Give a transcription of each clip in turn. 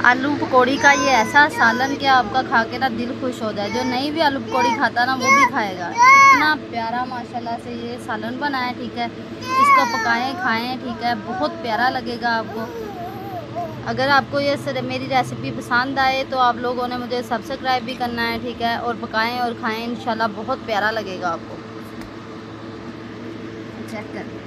आलू पकौड़ी का ये ऐसा सालन कि आपका खा के ना दिल खुश हो जाए। जो नहीं भी आलू पकौड़ी खाता ना वो भी खाएगा। इतना प्यारा माशाल्लाह से ये सालन बना है, ठीक है। इसको पकाएं खाएं, ठीक है, बहुत प्यारा लगेगा आपको। अगर आपको ये मेरी रेसिपी पसंद आए तो आप लोगों ने मुझे सब्सक्राइब भी करना है, ठीक है, और पकाएं और खाएं, इंशाल्लाह बहुत प्यारा लगेगा आपको। चेक कर।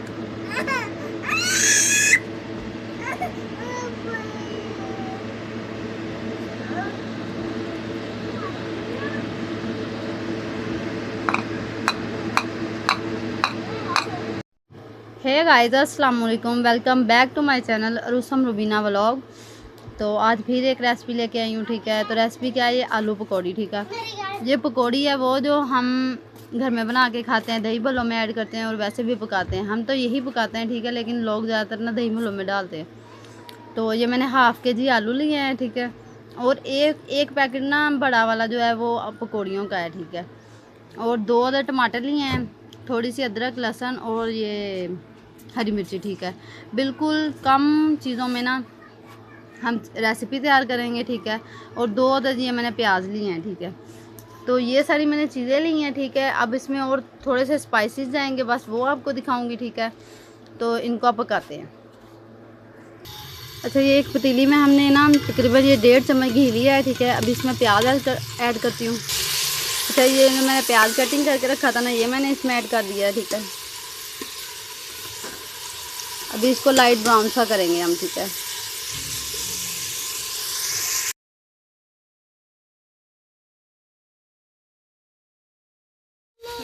हे गाइस, अस्सलाम वालेकुम, welcome back to my channel Rusam Rubina vlog. तो आज फिर एक रेसिपी लेके आई हूँ, ठीक है। तो रेसिपी क्या है? ये आलू पकौड़ी, ठीक है। ये पकौड़ी है वो जो हम घर में बना के खाते हैं, दही भल्लों में ऐड करते हैं और वैसे भी पकाते हैं। हम तो यही पकाते हैं, ठीक है, लेकिन लोग ज़्यादातर ना दही भल्लों में डालते हैं। तो ये मैंने हाफ़ के जी आलू लिए हैं, ठीक है। और एक पैकेट ना बड़ा वाला जो है वो पकौड़ियों का है, ठीक है। और 2 अदर टमाटर लिए हैं, थोड़ी सी अदरक लहसुन और ये हरी मिर्ची, ठीक है। बिल्कुल कम चीज़ों में ना हम रेसिपी तैयार करेंगे, ठीक है। और 2 अदर ये मैंने प्याज लिए हैं, ठीक है। तो ये सारी मैंने चीज़ें ली हैं, ठीक है। अब इसमें और थोड़े से स्पाइसेस जाएंगे, बस वो आपको दिखाऊंगी, ठीक है। तो इनको आप पकाते हैं। अच्छा, ये एक पतीली में हमने ना तकरीबन ये 1.5 चम्मच घी लिया है, ठीक है। अब इसमें प्याज ऐड करती हूँ। अच्छा, ये मैंने प्याज कटिंग करके रखा था ना, ये मैंने इसमें ऐड कर दिया है, ठीक है। अभी इसको लाइट ब्राउन सा करेंगे हम, ठीक है।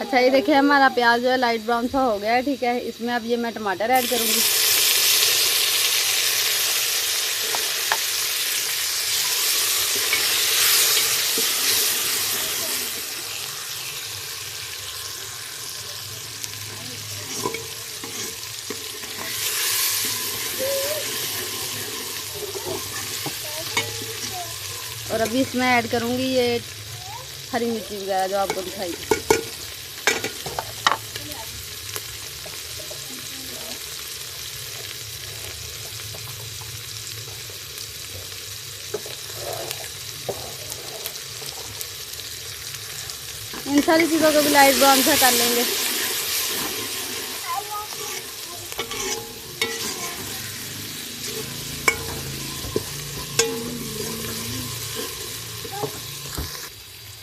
अच्छा, ये देखिए हमारा प्याज जो है लाइट ब्राउन सा हो गया है, ठीक है। इसमें अब ये मैं टमाटर ऐड करूँगी। और अभी इसमें ऐड करूँगी ये हरी मिर्ची वगैरह जो आपको दिखाई थी। इन सारी चीज़ों को भी लाइट ब्राउन सा कर लेंगे।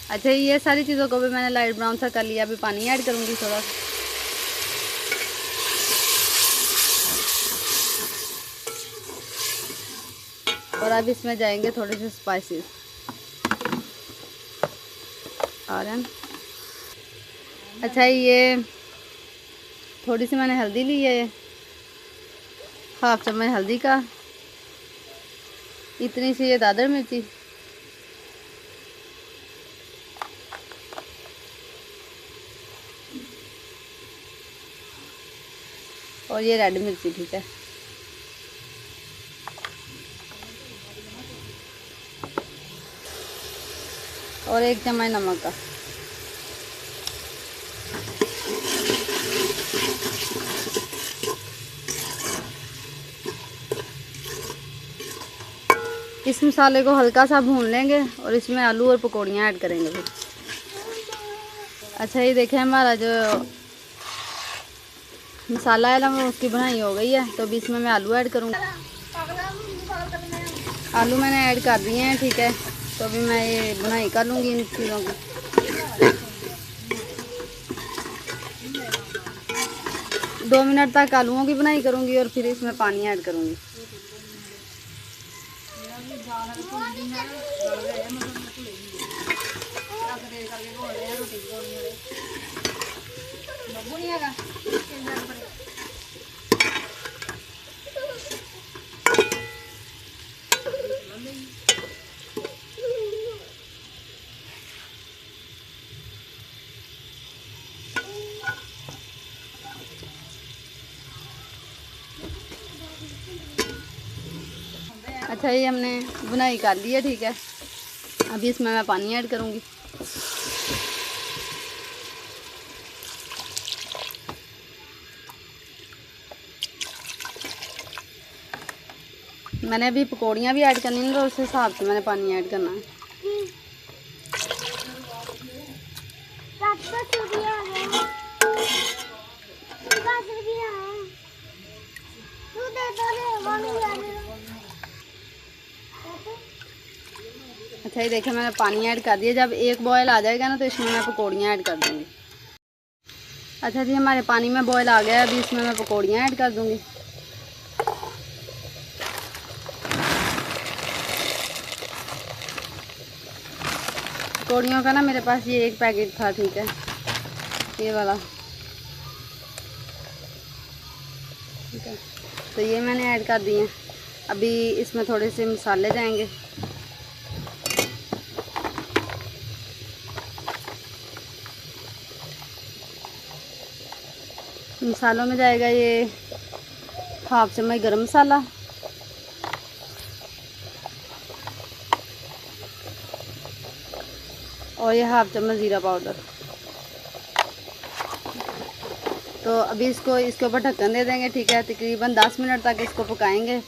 अच्छा, ये सारी चीज़ों को भी मैंने लाइट ब्राउन सा कर लिया। अभी पानी ऐड करूँगी थोड़ा। और अब इसमें जाएंगे थोड़े से स्पाइसेस। और अच्छा, ये थोड़ी सी मैंने हल्दी ली है, 1/2 चम्मच हल्दी का, इतनी सी ये दादर मिर्ची, और ये रेड मिर्ची, ठीक है। और 1 चम्मच नमक का। इस मसाले को हल्का सा भून लेंगे और इसमें आलू और पकौड़ियाँ ऐड करेंगे फिर। अच्छा, ये देखें हमारा जो मसाला है ना वो उसकी बनाई हो गई है। तो अभी इसमें मैं आलू ऐड करूँगी। आलू मैंने ऐड कर दिए हैं, ठीक है। तो अभी मैं ये बनाई कर लूँगी इन चीज़ों की। 2 मिनट तक आलूओं की बनाई करूँगी और फिर इसमें पानी ऐड करूँगी। अच्छा, ये हमने बुनाई कर ली है, ठीक है। अभी इसमें मैं पानी ऐड करूँगी। मैंने अभी पकौड़ियाँ भी ऐड करनी है तो उस हिसाब से मैंने पानी ऐड करना है। अच्छा ये देखिए मैंने पानी ऐड कर दिया। जब एक बॉयल आ जाएगा ना तो इसमें मैं पकौड़ियाँ ऐड कर दूँगी। अच्छा जी हमारे पानी में बॉयल आ गया है, अभी इसमें मैं पकौड़ियाँ ऐड कर दूँगी। पकौड़ियों का ना मेरे पास ये एक पैकेट था, ठीक है, ये वाला, ठीक है। तो ये मैंने ऐड कर दिए। अभी इसमें थोड़े से मसाले जाएंगे। मसालों में जाएगा ये हाफ चम्मच गरम मसाला, और ये हाफ चम्मच ज़ीरा पाउडर। तो अभी इसको इसके ऊपर ढक्कन दे देंगे, ठीक है। तकरीबन 10 मिनट तक इसको पकाएंगे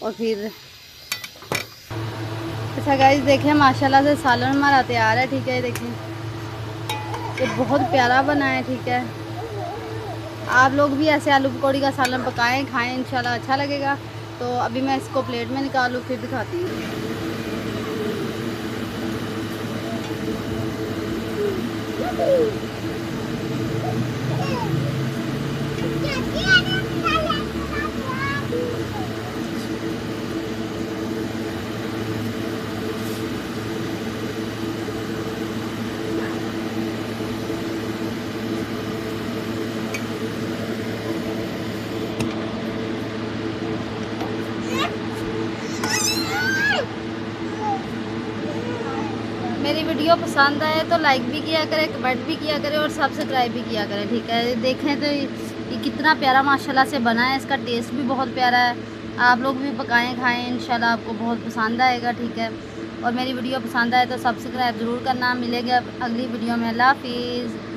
और फिर अच्छा गाइस देखिए माशाल्लाह से सालन हमारा तैयार है, ठीक है। देखिए ये बहुत प्यारा बना है, ठीक है। आप लोग भी ऐसे आलू पकौड़ी का सालन पकाएं, खाएं, इंशाल्लाह अच्छा लगेगा। तो अभी मैं इसको प्लेट में निकालूँ फिर दिखाती हूँ। मेरी वीडियो पसंद आए तो लाइक भी किया करें, कमेंट भी किया करें और सब्सक्राइब भी किया करें, ठीक है। देखें तो ये कितना प्यारा माशाल्लाह से बना है, इसका टेस्ट भी बहुत प्यारा है। आप लोग भी पकाएं, खाएं, इंशाल्लाह आपको बहुत पसंद आएगा, ठीक है। और मेरी वीडियो पसंद आए तो सब्सक्राइब ज़रूर करना। मिलेगा अगली वीडियो में। अल्लाह हाफिज़।